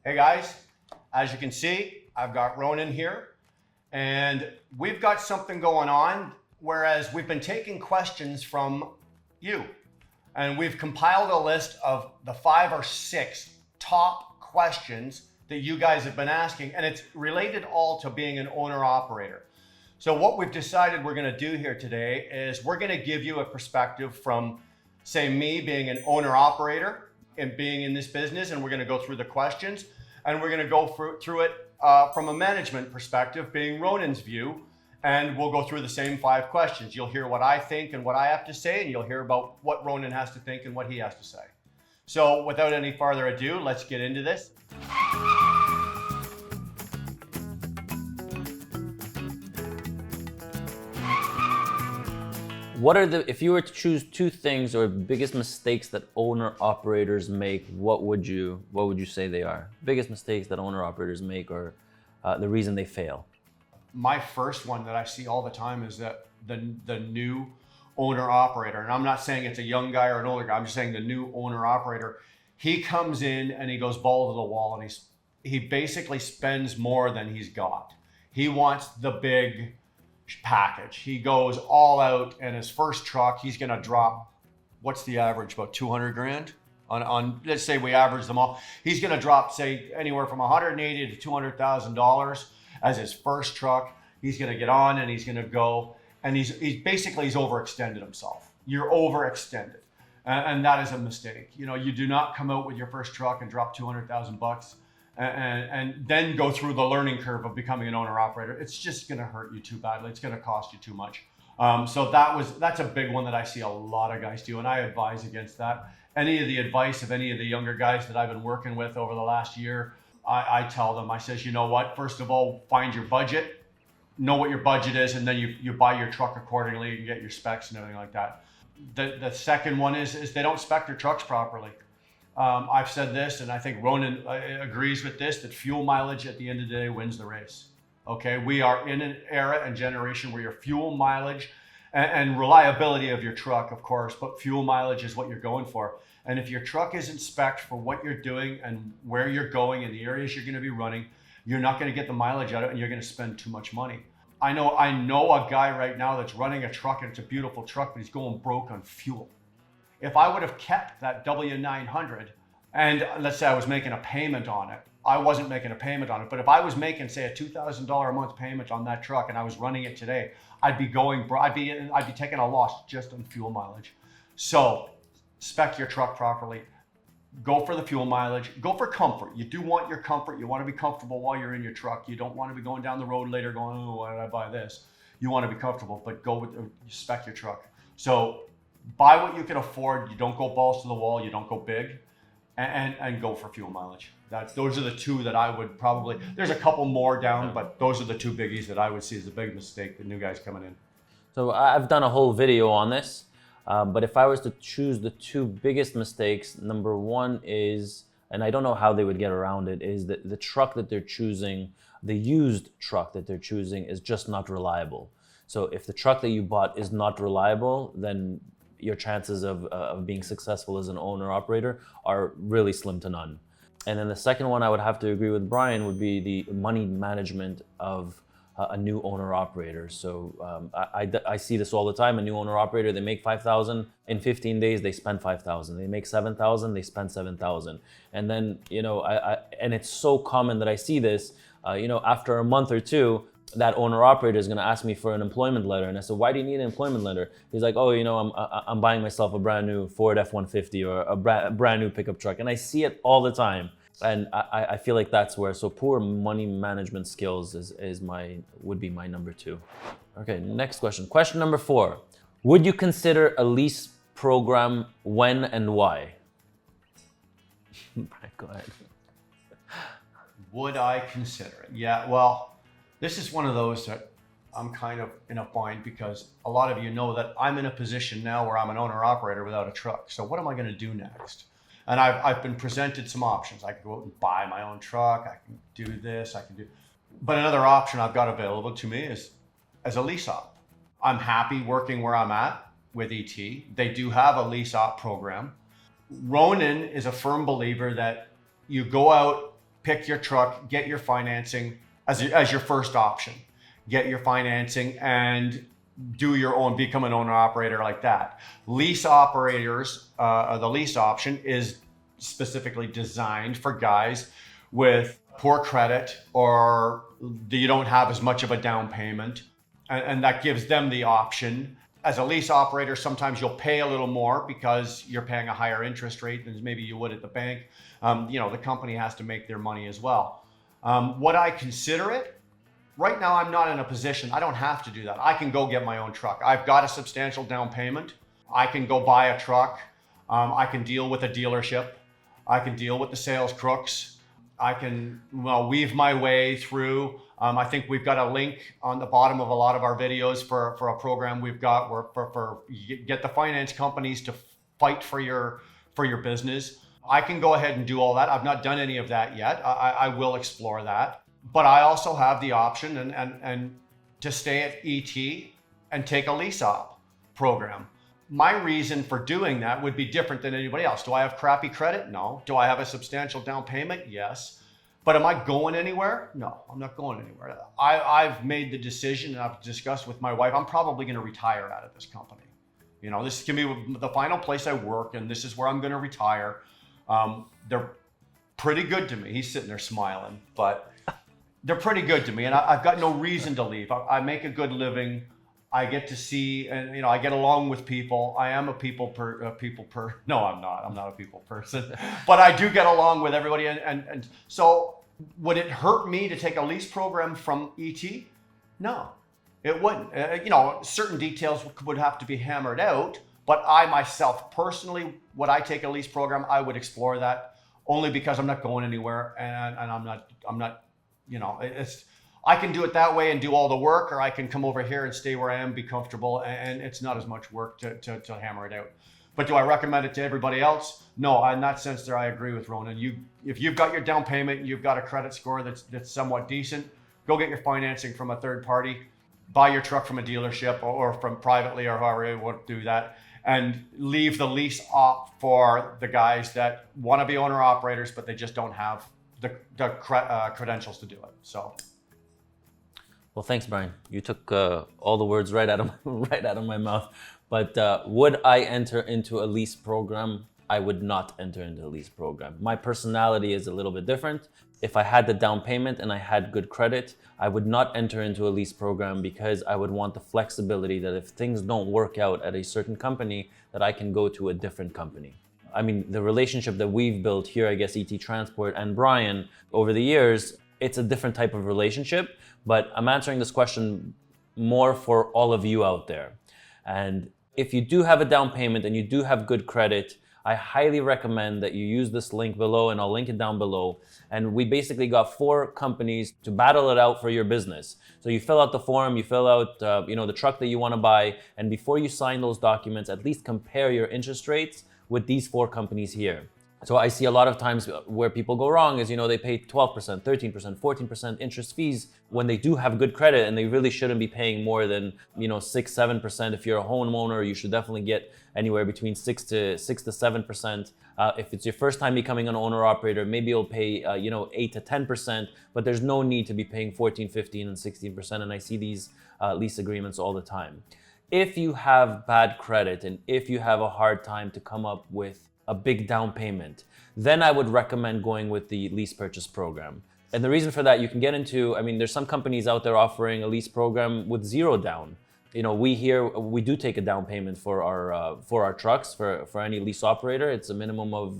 Hey guys, as you can see, I've got Ronen here, and we've got something going on, whereas we've been taking questions from you, and we've compiled a list of the 5 or 6 top questions that you guys have been asking, and it's related all to being an owner-operator. So what we've decided we're gonna do here today is we're gonna give you a perspective from, say, me being an owner-operator and being in this business, and we're gonna go through the questions, and we're gonna go through it from a management perspective, being Ronen's view, and we'll go through the same 5 questions. You'll hear what I think and what I have to say, and you'll hear about what Ronen has to think and what he has to say. So without any further ado, let's get into this. What are if you were to choose 2 things or biggest mistakes that owner operators make, what would you say they are? Biggest mistakes that owner operators make, or the reason they fail? My first one that I see all the time is that the new owner operator, and I'm not saying it's a young guy or an older guy, I'm just saying the new owner operator, he comes in and he goes balls to the wall, and he basically spends more than he's got. He wants the big package. He goes all out, and his first truck, he's gonna drop, what's the average, about 200 grand on let's say we average them all. He's gonna drop, say, anywhere from 180 to $200,000 as his first truck. He's gonna get on and he's gonna go, and he's overextended himself. You're overextended, and that is a mistake. You know, you do not come out with your first truck and drop 200,000 bucks and then go through the learning curve of becoming an owner operator. It's just going to hurt you too badly. It's going to cost you too much. So that's a big one that I see a lot of guys do, and I advise against that. Any of the advice of any of the younger guys that I've been working with over the last year, I tell them, I says, you know what, first of all, find your budget, know what your budget is, and then you buy your truck accordingly and get your specs and everything like that. The second one is they don't spec their trucks properly. I've said this, and I think Ronen agrees with this, that fuel mileage at the end of the day wins the race. Okay, we are in an era and generation where your fuel mileage and reliability of your truck, of course, but fuel mileage is what you're going for. And if your truck isn't spec'd for what you're doing and where you're going and the areas you're going to be running, you're not going to get the mileage out of it, and you're going to spend too much money. I know a guy right now that's running a truck, and it's a beautiful truck, but he's going broke on fuel. If I would have kept that W900, and let's say I was making a payment on it, I wasn't making a payment on it, but if I was making, say, a $2,000 a month payment on that truck and I was running it today, I'd be taking a loss just on fuel mileage. So spec your truck properly. Go for the fuel mileage. Go for comfort. You do want your comfort. You want to be comfortable while you're in your truck. You don't want to be going down the road later going, oh, why did I buy this? You want to be comfortable, but spec your truck. So buy what you can afford. You don't go balls to the wall. You don't go big, and go for fuel mileage. Those are the 2 that I would probably. There's a couple more down, but those are the 2 biggies that I would see as a big mistake. The new guys coming in. So I've done a whole video on this, but if I was to choose the 2 biggest mistakes, number 1 is, and I don't know how they would get around it, is that the truck that they're choosing, the used truck that they're choosing, is just not reliable. So if the truck that you bought is not reliable, then your chances of being successful as an owner-operator are really slim to none. And then the second one I would have to agree with Brian would be the money management of a new owner-operator. So I see this all the time. A new owner-operator, they make $5,000. In 15 days, they spend $5,000. They make $7,000, they spend $7,000. And then, and it's so common that I see this, after a month or 2, that owner operator is going to ask me for an employment letter. And I said, why do you need an employment letter? He's like, oh, I'm buying myself a brand new Ford F-150 or a brand new pickup truck. And I see it all the time. And I feel like that's where, so poor money management skills would be my number 2. Okay, next question. Question number 4. Would you consider a lease program? When and why? Go ahead. Would I consider it? Yeah, well, this is one of those that I'm kind of in a bind, because a lot of you know that I'm in a position now where I'm an owner-operator without a truck. So what am I going to do next? And I've been presented some options. I can go out and buy my own truck. I can do this. But another option I've got available to me is as a lease op. I'm happy working where I'm at with ET. They do have a lease op program. Ronen is a firm believer that you go out pick your truck, get your financing as your first option. Get your financing and do your own, become an owner operator like that. Lease operators, the lease option is specifically designed for guys with poor credit or you don't have as much of a down payment, and that gives them the option. As a lease operator, sometimes you'll pay a little more because you're paying a higher interest rate than maybe you would at the bank. The company has to make their money as well. What I consider it, right now I'm not in a position, I don't have to do that. I can go get my own truck. I've got a substantial down payment. I can go buy a truck. I can deal with a dealership. I can deal with the sales crooks. I can weave my way through. I think we've got a link on the bottom of a lot of our videos for a program we've got where for get the finance companies to fight for your business. I can go ahead and do all that. I've not done any of that yet. I will explore that. But I also have the option and to stay at ET and take a lease op program. My reason for doing that would be different than anybody else. Do I have crappy credit? No. Do I have a substantial down payment? Yes. But am I going anywhere? No, I'm not going anywhere. I've made the decision, and I've discussed with my wife, I'm probably going to retire out of this company. This can be the final place I work, and this is where I'm going to retire. They're pretty good to me. He's sitting there smiling, but they're pretty good to me, and I've got no reason to leave. I make a good living. I get to see, and I get along with people. I am a no, I'm not. I'm not a people person, but I do get along with everybody. And so would it hurt me to take a lease program from ET? No, it wouldn't. Certain details would have to be hammered out, but I myself personally, would I take a lease program? I would explore that only because I'm not going anywhere, and I'm not, I can do it that way and do all the work, or I can come over here and stay where I am, be comfortable, and it's not as much work to hammer it out. But do I recommend it to everybody else? No, in that sense there, I agree with Ronen. If you've got your down payment, you've got a credit score that's somewhat decent, go get your financing from a third party, buy your truck from a dealership or from privately or however you want to do that, and leave the lease op for the guys that want to be owner operators, but they just don't have the credentials to do it. So. Well, thanks, Brian. You took all the words right out of my mouth. But would I enter into a lease program? I would not enter into a lease program. My personality is a little bit different. If I had the down payment and I had good credit, I would not enter into a lease program because I would want the flexibility that if things don't work out at a certain company, that I can go to a different company. I mean, the relationship that we've built here, I guess, ET Transport and Brian over the years, it's a different type of relationship. But I'm answering this question more for all of you out there. And if you do have a down payment and you do have good credit, I highly recommend that you use this link below, and I'll link it down below. And we basically got 4 companies to battle it out for your business. So you fill out the form, you fill out the truck that you want to buy, and before you sign those documents, at least compare your interest rates with these 4 companies here. So I see a lot of times where people go wrong is, they pay 12%, 13%, 14% interest fees when they do have good credit, and they really shouldn't be paying more than, 6, 7%. If you're a homeowner, you should definitely get anywhere between 6 to 7%. If it's your first time becoming an owner operator, maybe you'll pay, 8 to 10%, but there's no need to be paying 14, 15, and 16%. And I see these lease agreements all the time. If you have bad credit and if you have a hard time to come up with a big down payment, then I would recommend going with the lease purchase program. And the reason for that, you can get into, there's some companies out there offering a lease program with 0 down. We do take a down payment for our trucks for any lease operator. It's a minimum of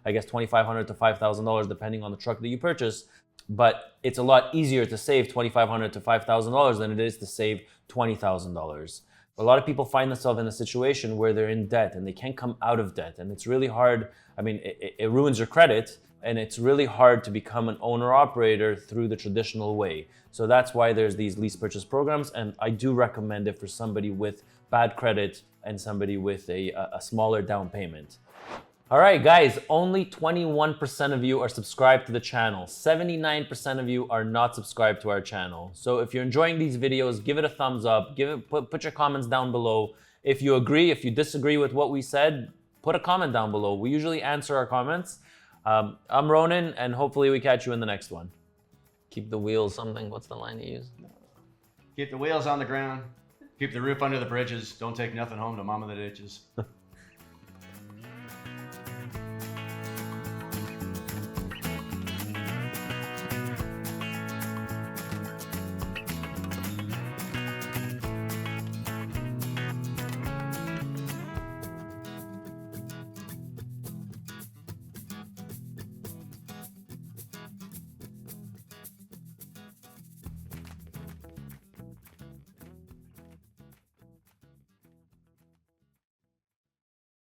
$2,500 to $5,000 depending on the truck that you purchase. But it's a lot easier to save $2,500 to $5,000 than it is to save $20,000. A lot of people find themselves in a situation where they're in debt and they can't come out of debt. And it's really hard. It ruins your credit, and it's really hard to become an owner-operator through the traditional way. So that's why there's these lease purchase programs. And I do recommend it for somebody with bad credit and somebody with a smaller down payment. All right, guys, only 21% of you are subscribed to the channel. 79% of you are not subscribed to our channel. So if you're enjoying these videos, give it a thumbs up, put your comments down below. If you agree, if you disagree with what we said, put a comment down below. We usually answer our comments. I'm Ronen, and hopefully we catch you in the next one. Keep the wheels something. What's the line you use? Keep the wheels on the ground. Keep the roof under the bridges. Don't take nothing home to mama the ditches.